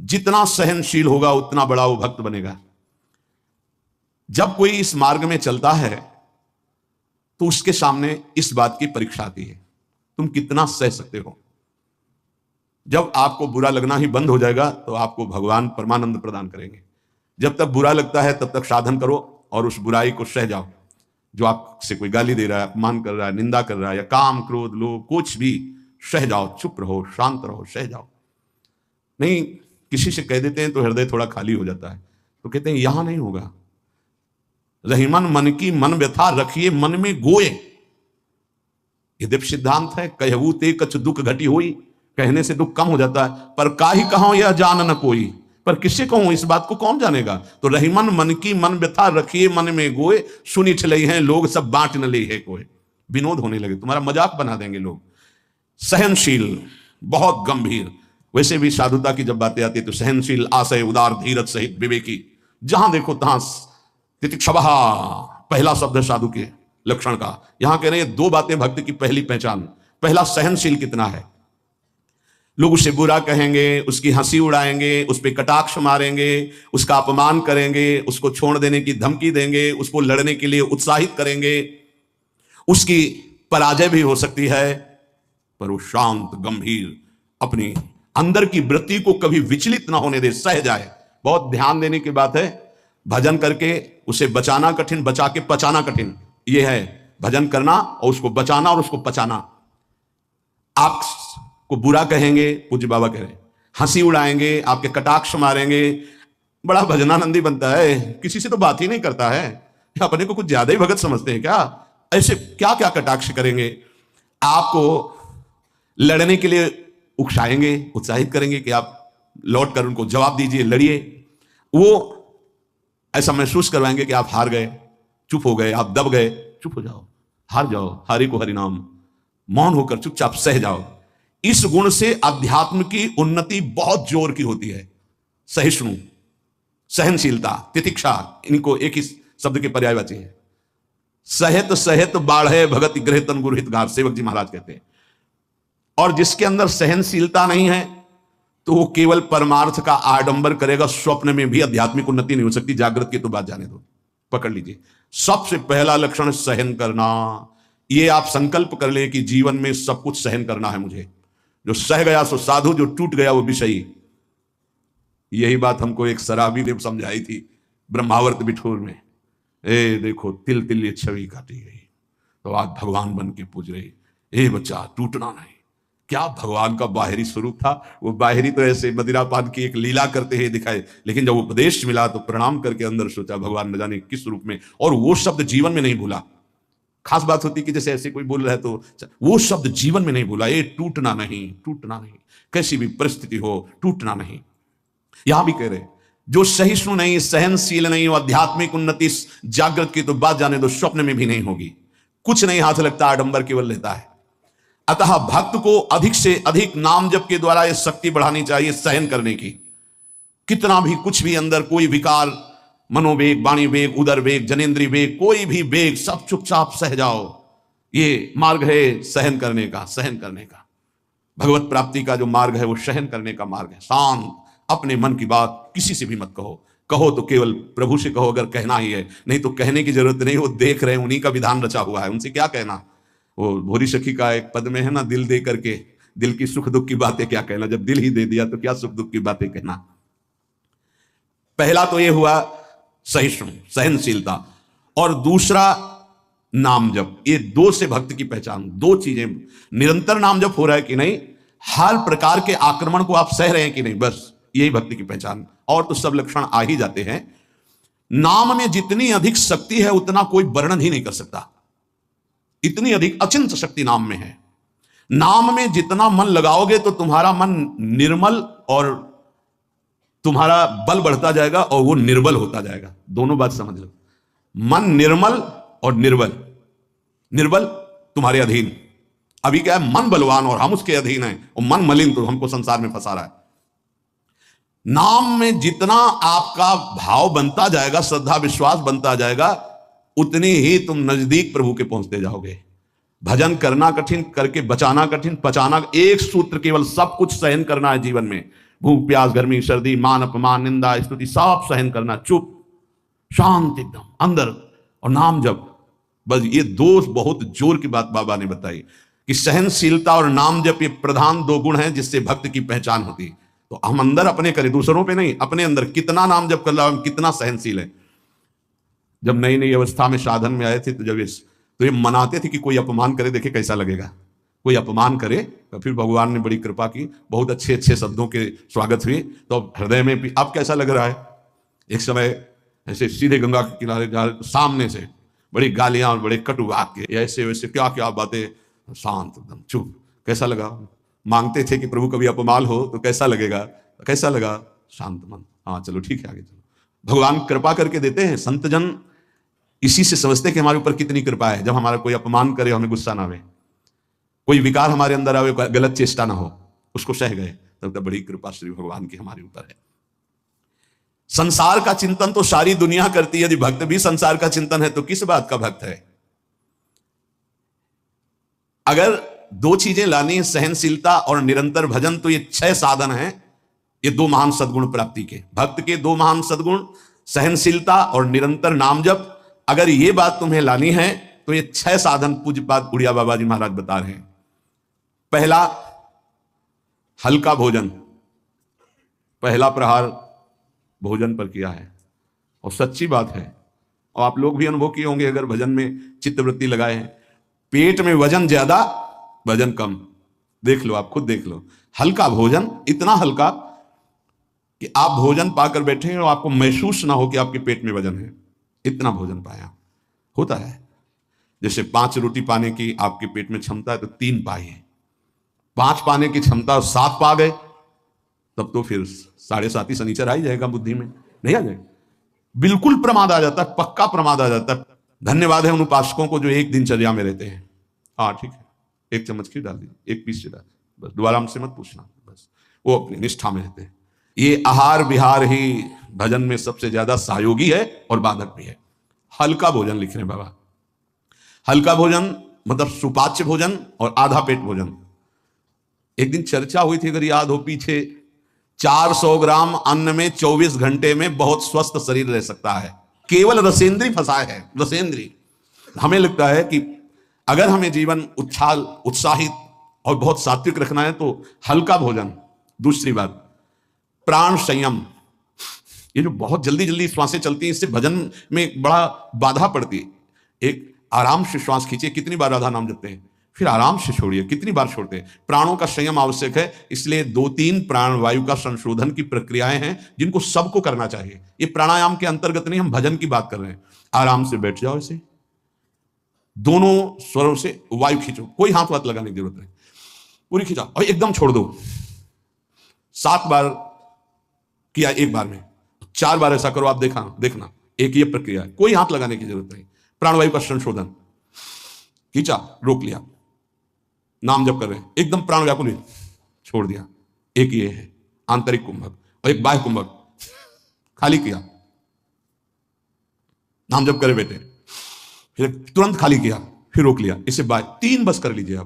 जितना सहनशील होगा उतना बड़ा वो भक्त बनेगा। जब कोई इस मार्ग में चलता है तो उसके सामने इस बात की परीक्षा आती है, तुम कितना सह सकते हो। जब आपको बुरा लगना ही बंद हो जाएगा तो आपको भगवान परमानंद प्रदान करेंगे। जब तक बुरा लगता है तब तक साधन करो और उस बुराई को सह जाओ। जो आपसे कोई गाली दे रहा है, अपमान कर रहा है, निंदा कर रहा है, या काम क्रोध लोभ कुछ भी, सह जाओ, चुप रहो, शांत रहो, सह जाओ। नहीं, किसी से कह देते हैं तो हृदय थोड़ा खाली हो जाता है, तो कहते हैं यहां नहीं होगा। रहीमन मन की मन व्यथा रखिए मन में गोए, ये दिव्य सिद्धांत है। कहू ते कछ दुख घटी हुई, कहने से दुख कम हो जाता है। पर काहि कहूं यह जान न कोई, पर किससे कहूं, इस बात को कौन जानेगा। तो रहीमन मन की मन व्यथा रखिए मन में गोए, सुनी छलई हैं लोग सब बांट न ले है कोई। विनोद होने लगे, तुम्हारा मजाक बना देंगे लोग। सहनशील, बहुत गंभीर। वैसे भी साधुता की जब बातें आती है तो सहनशील, आशय, उदार, धीरज सहित विवेकी, जहां देखो तहां तितिक्षभः पहला शब्द है साधु के लक्षण का। यहां कह रहे हैं दो बातें भक्त की पहली पहचान। पहला, सहनशील कितना है। लोग उसे बुरा कहेंगे, उसकी हंसी उड़ाएंगे, उस पर कटाक्ष मारेंगे, उसका अपमान करेंगे, उसको छोड़ देने की धमकी देंगे, उसको लड़ने के लिए उत्साहित करेंगे, उसकी पराजय भी हो सकती है, पर वो शांत गंभीर, अपनी अंदर की वृत्ति को कभी विचलित ना होने दे, सह जाए। बहुत ध्यान देने की बात है। भजन करके उसे बचाना कठिन, बचा के पचाना कठिन। यह है भजन करना और उसको बचाना और उसको पचाना। आपको बुरा कहेंगे, पूज्य बाबा कह रहे हैं, हंसी उड़ाएंगे, आपके कटाक्ष मारेंगे, बड़ा भजनानंदी बनता है, किसी से तो बात ही नहीं करता है, अपने को कुछ ज्यादा ही भगत समझते हैं क्या। ऐसे क्या क्या कटाक्ष करेंगे, आपको लड़ने के लिए उकसाएंगे, उत्साहित करेंगे कि आप लौट कर उनको जवाब दीजिए, लड़िए। वो ऐसा महसूस करवाएंगे कि आप हार गए, चुप हो गए, आप दब गए, चुप हो जाओ, हार जाओ, हारी को हरिनाम, मौन होकर चुपचाप सह जाओ। इस गुण से अध्यात्म की उन्नति बहुत जोर की होती है। सहिष्णु, सहनशीलता, तितिक्षा, इनको एक ही शब्द के पर्यायवाची है। सहित सहित बाढ़े भगत गृह तन गुरु हितगार, सेवक जी महाराज कहते हैं। और जिसके अंदर सहनशीलता नहीं है तो वो केवल परमार्थ का आडंबर करेगा, स्वप्न में भी आध्यात्मिक उन्नति नहीं हो सकती। जागृत की तो बात जाने दो, पकड़ लीजिए। सबसे पहला लक्षण सहन करना। ये आप संकल्प कर ले कि जीवन में सब कुछ सहन करना है मुझे। जो सह गया सो साधु, जो टूट गया वो विषयी। यही बात हमको एक शराबी देव समझाई थी ब्रह्मावर्त बिठूर में। ए देखो तिल तिल ये छवि काटी गई तो आज भगवान बन के पूज रही। ए बच्चा टूटना नहीं। क्या भगवान का बाहरी स्वरूप था। वो बाहरी तो ऐसे मदिरापान की एक लीला करते हुए दिखाए, लेकिन जब उपदेश मिला तो प्रणाम करके अंदर सोचा भगवान न जाने किस रूप में, और वो शब्द जीवन में नहीं भूला। खास बात होती कि जैसे ऐसे कोई बोल रहा है तो वो शब्द जीवन में नहीं भूला। ये टूटना नहीं, टूटना नहीं, कैसी भी परिस्थिति हो टूटना नहीं। यहां भी कह रहे जो सहिष्णु नहीं, सहनशील नहीं, वो आध्यात्मिक उन्नति जागृत की तो बात जाने दो, स्वप्न में भी नहीं होगी। कुछ नहीं हाथ लगता, आडंबर केवल लेता है। अतः भक्त को अधिक से अधिक नाम जप के द्वारा यह शक्ति बढ़ानी चाहिए सहन करने की। कितना भी कुछ भी अंदर कोई विकार, मनोवेग, वाणी वेग, उदर वेग, जनेन्द्रीय वेग, कोई भी वेग, सब चुपचाप सह जाओ। ये मार्ग है सहन करने का, सहन करने का। भगवत प्राप्ति का जो मार्ग है वो सहन करने का मार्ग है। शांत, अपने मन की बात किसी से भी मत कहो। कहो तो केवल प्रभु से कहो, अगर कहना ही है, नहीं तो कहने की जरूरत नहीं। वो देख रहे हैं, उन्हीं का विधान रचा हुआ है, उनसे क्या कहना। वो भोरी सखी का एक पद में है ना, दिल दे करके दिल की सुख दुख की बातें क्या कहना। जब दिल ही दे दिया तो क्या सुख दुख की बातें कहना। पहला तो ये हुआ सहिष्णु, सहनशीलता, और दूसरा नाम जप। ये दो से भक्त की पहचान, दो चीजें। निरंतर नाम जप हो रहा है कि नहीं, हर प्रकार के आक्रमण को आप सह रहे हैं कि नहीं, बस यही भक्ति की पहचान। और तो सब लक्षण आ ही जाते हैं। नाम में जितनी अधिक शक्ति है उतना कोई वर्णन ही नहीं कर सकता। इतनी अधिक अचिंत शक्ति नाम में है। नाम में जितना मन लगाओगे तो तुम्हारा मन निर्मल और तुम्हारा बल बढ़ता जाएगा, और वो निर्बल होता जाएगा। दोनों बात समझ लो, मन निर्मल और निर्बल। निर्बल तुम्हारे अधीन। अभी क्या है, मन बलवान और हम उसके अधीन हैं, और मन मलिन तो हमको संसार में फंसा रहा है। नाम में जितना आपका भाव बनता जाएगा, श्रद्धा विश्वास बनता जाएगा, उतनी ही तुम नजदीक प्रभु के पहुंचते जाओगे। भजन करना कठिन, करके बचाना कठिन, पचाना एक सूत्र केवल, सब कुछ सहन करना है जीवन में। भूख प्यास गर्मी सर्दी मान अपमान निंदा स्तुति सब सहन करना, चुप शांत एकदम अंदर, और नाम जप। बस ये दो बहुत जोर की बात बाबा ने बताई कि सहनशीलता और नाम जप ये प्रधान दो गुण हैं जिससे भक्त की पहचान होती है। तो हम अंदर अपने करें, दूसरों पे नहीं, अपने अंदर कितना नाम जप कर रहा है, कितना सहनशील है। जब नई नई अवस्था में साधन में आए थे तो ये मनाते थे कि कोई अपमान करे देखे कैसा लगेगा, कोई अपमान करे। तो फिर भगवान ने बड़ी कृपा की, बहुत अच्छे अच्छे शब्दों के स्वागत हुए, तो हृदय में भी अब कैसा लग रहा है। एक समय ऐसे सीधे गंगा के किनारे सामने से बड़ी गालियां और बड़े कटु वाक्य, ऐसे वैसे क्या क्या बातें, शांत एकदम चुप। कैसा लगा? मांगते थे कि प्रभु कभी अपमान हो तो कैसा लगेगा, कैसा लगा? शांत मन। हाँ चलो ठीक है, आगे चलो। भगवान कृपा करके देते हैं। संत जन इसी से समझते कि हमारे ऊपर कितनी कृपा है। जब हमारा कोई अपमान करे हमें गुस्सा ना आवे, कोई विकार हमारे अंदर आवे, गलत चेष्टा ना हो, उसको सह गए, तब बड़ी कृपा श्री भगवान की हमारे ऊपर है। संसार का चिंतन तो सारी दुनिया करती है, यदि भक्त भी संसार का चिंतन है तो किस बात का भक्त है। अगर दो चीजें लानी है, सहनशीलता और निरंतर भजन, तो ये 6 साधन हैं, ये 2 महान सद्गुण प्राप्ति के। भक्त के 2 महान सद्गुण सहनशीलता और निरंतर नाम जप। अगर ये बात तुम्हें लानी है तो ये 6 साधन पूज्यपाद उड़िया बाबा जी महाराज बता रहे हैं। पहला, हल्का भोजन। पहला प्रहार भोजन पर किया है, और सच्ची बात है, और आप लोग भी अनुभव किए होंगे अगर भजन में चित्तवृत्ति लगाए हैं। पेट में वजन ज्यादा वजन कम, देख लो, आप खुद देख लो। हल्का भोजन, इतना हल्का कि आप भोजन पाकर बैठे हैं और आपको महसूस ना हो कि आपके पेट में वजन है, इतना भोजन पाया। होता है जैसे 5 रोटी पाने की आपके पेट में क्षमता है तो 3 पाई, 5 पाने की क्षमता 7 पा गए, तब तो फिर 7.5 ही शनिचर आ ही जाएगा बुद्धि में, नहीं आ जाएगा। बिल्कुल प्रमाद आ जाता है, पक्का प्रमाद आ जाता है। धन्यवाद है उन उपासकों को जो एक दिनचर्या में रहते हैं। हाँ ठीक है, 1 चम्मच खीर डाल दीजिए, 1 पीस डाल, बस दोबारा हमसे मत पूछना, बस वो अपनी निष्ठा में रहते हैं। ये आहार विहार ही भजन में सबसे ज्यादा सहयोगी है और बाधक भी है। हल्का भोजन लिख रहे हैं बाबा। हल्का भोजन मतलब सुपाच्य भोजन और आधा पेट भोजन। एक दिन चर्चा हुई थी, अगर याद हो पीछे, 400 ग्राम अन्न में 24 घंटे में बहुत स्वस्थ शरीर रह सकता है। केवल रसेंद्री फंसाए है, रसेंद्री। हमें लगता है कि अगर हमें जीवन उत्साहित और बहुत सात्विक रखना है तो हल्का भोजन। दूसरी बात, प्राण संयम। ये जो बहुत जल्दी जल्दी श्वासें चलती हैं, इससे भजन में बड़ा बाधा पड़ती है। एक आराम से श्वास खींचिए, कितनी बार राधा नाम जपते हैं, फिर आराम से छोड़िए, कितनी बार छोड़ते हैं। प्राणों का संयम आवश्यक है, इसलिए 2-3 प्राण वायु का संशोधन की प्रक्रियाएं हैं जिनको सबको करना चाहिए। ये प्राणायाम के अंतर्गत नहीं, हम भजन की बात कर रहे हैं। आराम से बैठ जाओ, ऐसे दोनों स्वरों से वायु खींचो, कोई हाथ वाथ लगाने की जरूरत नहीं, पूरी खींचाओ और एकदम छोड़ दो। 7 बार किया एक बार में, 4 बार ऐसा करो, आप देखना एक ये प्रक्रिया है, कोई हाथ लगाने की जरूरत नहीं। प्राणवायु का संशोधन, खींचा, रोक लिया, नाम जप कर रहे हैं, एकदम प्राण व्याकुल छोड़ दिया। एक ये है आंतरिक कुंभक, और एक बाह्य कुंभक, खाली किया, नाम जप करे बैठे, फिर तुरंत खाली किया, फिर रोक लिया, इसे बाह्य। 3 बस कर लीजिए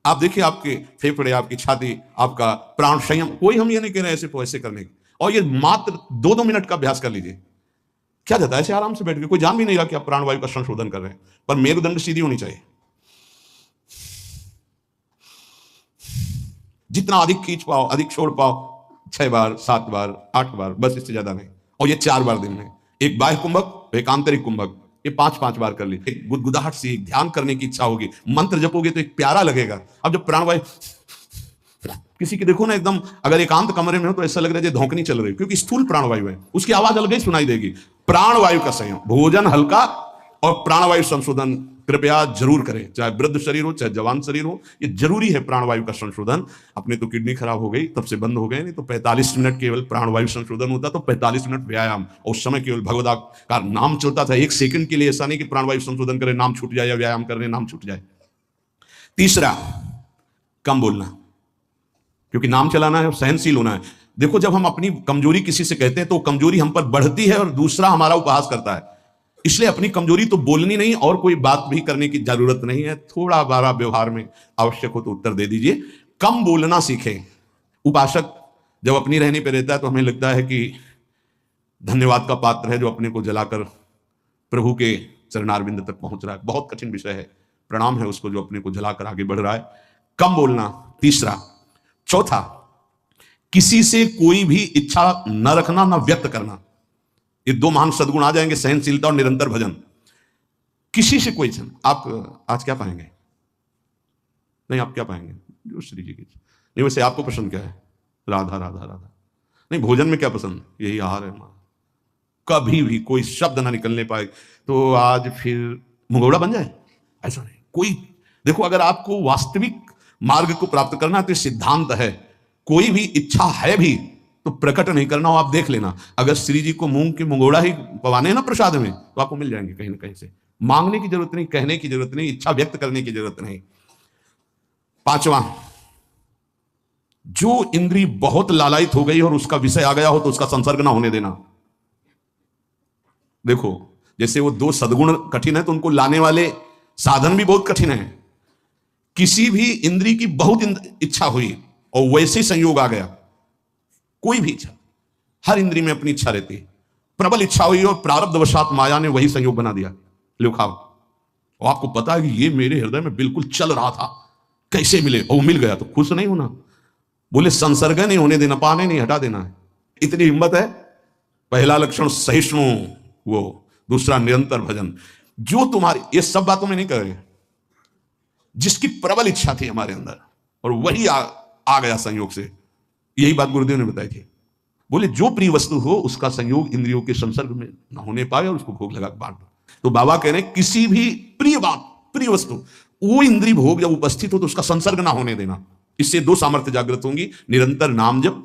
आप देखिए आपके फेफड़े, आपकी छाती, आपका प्राण संयम। कोई हम ये नहीं कह रहे ऐसे ऐसे करने की, और ये मात्र 2-2 मिनट का अभ्यास कर लीजिए। क्या जाता है ऐसे आराम से बैठ के, कोई जान भी नहीं रहा कि आप प्राणवायु का संशोधन कर रहे हैं, पर मेरुदंड सीधी होनी चाहिए। जितना अधिक खींच पाओ, अधिक छोड़ पाओ, 6 बार, 7 बार, 8 बार, बस इससे ज्यादा नहीं। और ये 4 बार दिन में, एक बाह्य कुंभक, एक आंतरिक कुंभक, ये 5-5 बार कर लीजिए। एक गुदगुदाहट से एक ध्यान करने की इच्छा होगी, मंत्र जपोगे तो एक प्यारा लगेगा। अब जब प्राणवायु किसी की देखो ना, एकदम अगर एकांत कमरे में हो तो ऐसा लग रहा है धौंकनी चल रही है, क्योंकि स्थूल प्राणवायु है, उसकी आवाज अलग ही सुनाई देगी। प्राणवायु का संयम, भोजन हल्का और प्राणवायु संशोधन कृपया जरूर करें, चाहे वृद्ध शरीर हो चाहे जवान शरीर हो, ये जरूरी है प्राणवायु का संशोधन। अपने तो किडनी खराब हो गई तब से बंद हो गए, नहीं तो 45 मिनट केवल प्राणवायु संशोधन होता, तो 45 मिनट व्यायाम, और उस समय केवल भगवदा का नाम चलता था। 1 सेकंड के लिए ऐसा नहीं कि प्राणवायु संशोधन करे, नाम छूट जाए, या व्यायाम करने नाम छूट जाए। तीसरा, कम बोलना, क्योंकि नाम चलाना है और सहनशील होना है। देखो, जब हम अपनी कमजोरी किसी से कहते हैं तो कमजोरी हम पर बढ़ती है और दूसरा हमारा उपहास करता है। इसलिए अपनी कमजोरी तो बोलनी नहीं, और कोई बात भी करने की जरूरत नहीं है। थोड़ा बारा व्यवहार में आवश्यक हो तो उत्तर दे दीजिए। कम बोलना सीखें। उपासक जब अपनी रहने पे रहता है तो हमें लगता है कि धन्यवाद का पात्र है जो अपने को जलाकर प्रभु के चरणारविंद तक पहुंच रहा है। बहुत कठिन विषय है, प्रणाम है उसको जो अपने को जलाकर आगे बढ़ रहा है। कम बोलना, तीसरा। चौथा, किसी से कोई भी इच्छा न रखना, न व्यक्त करना। ये दो महान सद्गुण आ जाएंगे, सहनशीलता और निरंतर भजन। किसी से कोई इच्छा। आप आज क्या पाएंगे? नहीं, आप क्या पाएंगे? जो श्री जी की। नहीं, वैसे आपको पसंद क्या है? राधा राधा राधा। नहीं, भोजन में क्या पसंद? यही आहार है हमारा। कभी भी कोई शब्द ना निकलने पाए तो आज फिर मुगौड़ा बन जाए, ऐसा नहीं। कोई देखो, अगर आपको वास्तविक मार्ग को प्राप्त करना तो सिद्धांत है, कोई भी इच्छा है भी तो प्रकट नहीं करना हो। आप देख लेना, अगर श्री जी को मूंग के मुगौड़ा ही पवाने ना प्रसाद में तो आपको मिल जाएंगे कहीं ना कहीं से। मांगने की जरूरत नहीं, कहने की जरूरत नहीं, इच्छा व्यक्त करने की जरूरत नहीं। पांचवा, जो इंद्री बहुत लालायित हो गई और उसका विषय आ गया हो तो उसका संसर्ग ना होने देना। देखो, जैसे वो दो सद्गुण कठिन है तो उनको लाने वाले साधन भी बहुत कठिन है। किसी भी इंद्री की बहुत इच्छा हुई और वैसे संयोग आ गया, कोई भी इच्छा, हर इंद्री में अपनी इच्छा रहती है, प्रबल इच्छा हुई और प्रारब्धवशात माया ने वही संयोग बना दिया, लो खाओ। और आपको पता है कि ये मेरे हृदय में बिल्कुल चल रहा था, कैसे मिले? और मिल गया तो खुश नहीं होना। बोले संसर्ग नहीं होने देना, पाने नहीं हटा देना है। इतनी हिम्मत है। पहला लक्षण सहिष्णु, वो दूसरा निरंतर भजन। जो तुम्हारी, ये सब बातों में नहीं करेंगे, जिसकी प्रबल इच्छा थी हमारे अंदर और वही आ गया संयोग से। यही बात गुरुदेव ने बताई थी। बोले जो प्रिय वस्तु हो उसका संयोग इंद्रियों के संसर्ग में न होने पाए और उसको भोग लगा बांट दो। तो बाबा कह रहे हैं किसी भी प्रिय बात, प्रिय वस्तु, वो इंद्रिय भोग जब उपस्थित हो तो उसका संसर्ग ना होने देना। इससे दो सामर्थ्य जागृत होंगी, निरंतर नाम जप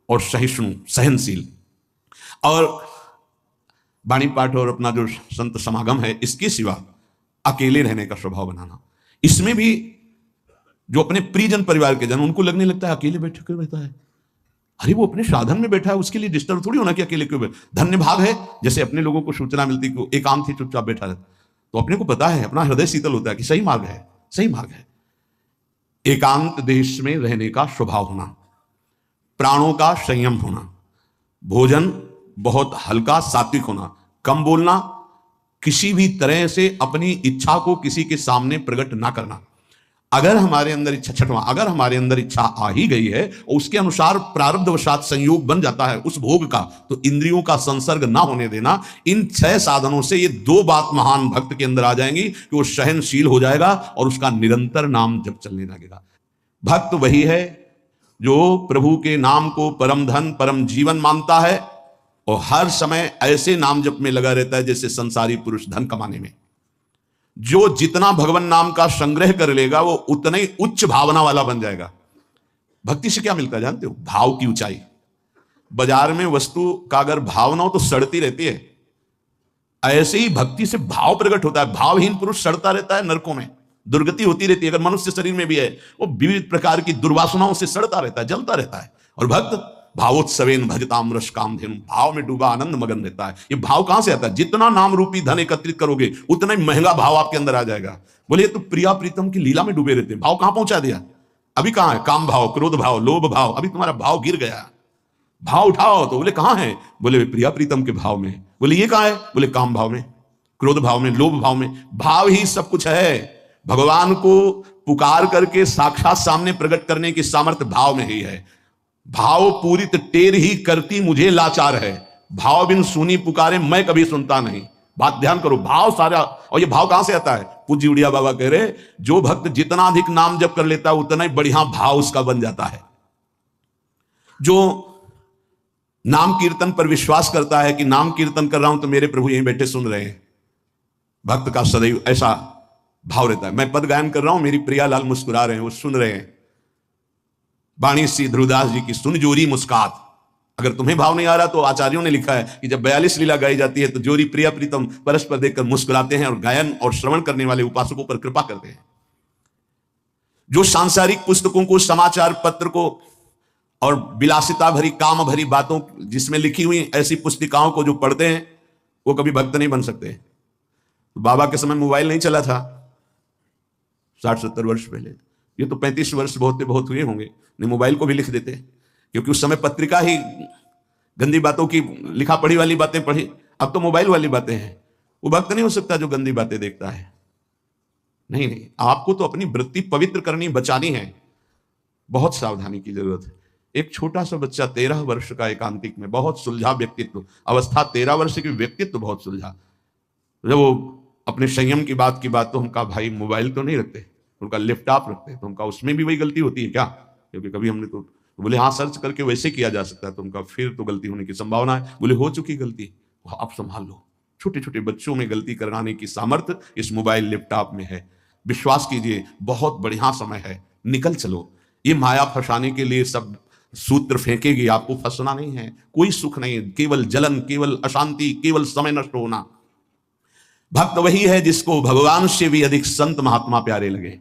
और सहिष्णु, सहनशील। और वाणी पाठ और अपना जो संत समागम है, इसके सिवा अकेले रहने का स्वभाव बनाना। इसमें भी जो अपने प्रियजन परिवार के जन, उनको लगने लगता है अकेले बैठे क्यों रहता है। अरे वो अपने साधन में बैठा है, उसके लिए डिस्टर्ब थोड़ी होना कि अकेले क्यों बैठा। धन्य भाग है, जैसे अपने लोगों को सूचना मिलती कि एकांत ही चुपचाप बैठा रहता, तो अपने को पता है, अपना हृदय शीतल होता है कि सही मार्ग है, सही मार्ग है। एकांत देश में रहने का स्वभाव होना, प्राणों का संयम होना, भोजन बहुत हल्का सात्विक होना, कम बोलना, किसी भी तरह से अपनी इच्छा को किसी के सामने प्रकट ना करना। अगर हमारे अंदर इच्छा, छठवां, अगर हमारे अंदर इच्छा आ ही गई है और उसके अनुसार प्रारब्धवशात संयोग बन जाता है उस भोग का, तो इंद्रियों का संसर्ग ना होने देना। इन 6 साधनों से ये 2 बात महान भक्त के अंदर आ जाएंगी कि वो सहनशील हो जाएगा और उसका निरंतर नाम जप चलने लगेगा। भक्त वही है जो प्रभु के नाम को परम धन, परम जीवन मानता है और हर समय ऐसे नाम जप में लगा रहता है जैसे संसारी पुरुष धन कमाने में। जो जितना भगवान नाम का संग्रह कर लेगा वो उतना ही उच्च भावना वाला बन जाएगा। भक्ति से क्या मिलता है जानते हो? भाव की ऊंचाई। बाजार में वस्तु का अगर भाव ना हो तो सड़ती रहती है, ऐसे ही भक्ति से भाव प्रकट होता है। भावहीन पुरुष सड़ता रहता है, नरकों में दुर्गति होती रहती है। अगर मनुष्य शरीर में भी है, वो विविध प्रकार की दुर्वासनाओं से सड़ता रहता है, जलता रहता है। और भक्त भावोत्सवेन भजताम रस कामधेनु, भाव में डूबा आनंद मगन रहता है। ये भाव कहां से आता है? जितना नाम रूपी धन एकत्रित करोगे उतना ही महंगा भाव आपके अंदर आ जाएगा। बोले तो प्रिया प्रीतम की लीला में डूबे रहते हैं, भाव कहां पहुंचा दिया? अभी कहां है? काम भाव, क्रोध भाव, लोभ भाव, अभी तुम्हारा भाव गिर गया। भाव उठाओ तो बोले कहां है? बोले प्रिया प्रीतम के भाव में। बोले ये कहां है? बोले काम भाव में, क्रोध भाव में, लोभ भाव में। भाव ही सब कुछ है। भगवान को पुकार करके साक्षात सामने प्रकट करने की सामर्थ्य भाव में ही है। भाव पूरित टेर ही करती मुझे लाचार है, भाव बिन सुनी पुकारे मैं कभी सुनता नहीं। बात ध्यान करो, भाव सारा। और ये भाव कहां से आता है? पूज्य उड़िया बाबा कह रहे, जो भक्त जितना अधिक नाम जप कर लेता है उतना ही बढ़िया भाव उसका बन जाता है। जो नाम कीर्तन पर विश्वास करता है कि नाम कीर्तन कर रहा हूं तो मेरे प्रभु यहीं बैठे सुन रहे हैं, भक्त का सदैव ऐसा भाव रहता है। मैं पद गायन कर रहा हूं, मेरी प्रियालाल मुस्कुरा रहे हैं, वो सुन रहे हैं। वाणी श्री ध्रुवदास जी की सुन जोरी मुस्कात। अगर तुम्हें भाव नहीं आ रहा तो आचार्यों ने लिखा है कि जब 42 लीला गाई जाती है तो जोरी प्रिया प्रीतम परस्पर देखकर मुस्कुराते हैं और गायन और श्रवण करने वाले उपासकों पर कृपा करते हैं। जो सांसारिक पुस्तकों को, समाचार पत्र को और विलासिता भरी, काम भरी बातों जिसमें लिखी हुई ऐसी पुस्तिकाओं को जो पढ़ते हैं वो कभी भक्त नहीं बन सकते। बाबा के समय मोबाइल नहीं चला था, 60-70 वर्ष पहले। ये तो 35 वर्ष बहुत बहुत हुए होंगे, नहीं मोबाइल को भी लिख देते। क्योंकि उस समय पत्रिका ही गंदी बातों की लिखा पढ़ी वाली बातें पढ़ी, अब तो मोबाइल वाली बातें हैं। वो भक्त नहीं हो सकता जो गंदी बातें देखता है। नहीं नहीं, आपको तो अपनी वृत्ति पवित्र करनी, बचानी है। बहुत सावधानी की जरूरत है। एक छोटा सा बच्चा 13 वर्ष का एकांतिक में, बहुत सुलझा व्यक्तित्व, अवस्था 13 वर्ष की, व्यक्तित्व बहुत सुलझा। जब वो अपने संयम की बात तो उनका भाई मोबाइल तो नहीं रखते, उनका लैपटॉप रखते, तो उनका उसमें भी वही गलती होती है क्या? क्योंकि कभी हमने तो बोले हाँ सर्च करके वैसे किया जा सकता है, तो उनका फिर तो गलती होने की संभावना है। बोले हो चुकी गलती, आप संभाल लो। छोटे छोटे बच्चों में गलती कराने की सामर्थ्य इस मोबाइल लैपटॉप में है। विश्वास कीजिए, बहुत बढ़िया समय है, निकल चलो। ये माया फंसाने के लिए सब सूत्र फेंकेगी, आपको फंसना नहीं है। कोई सुख नहीं, केवल जलन, केवल अशांति, केवल समय नष्ट होना। भक्त वही है जिसको भगवान से भी अधिक संत महात्मा प्यारे लगे।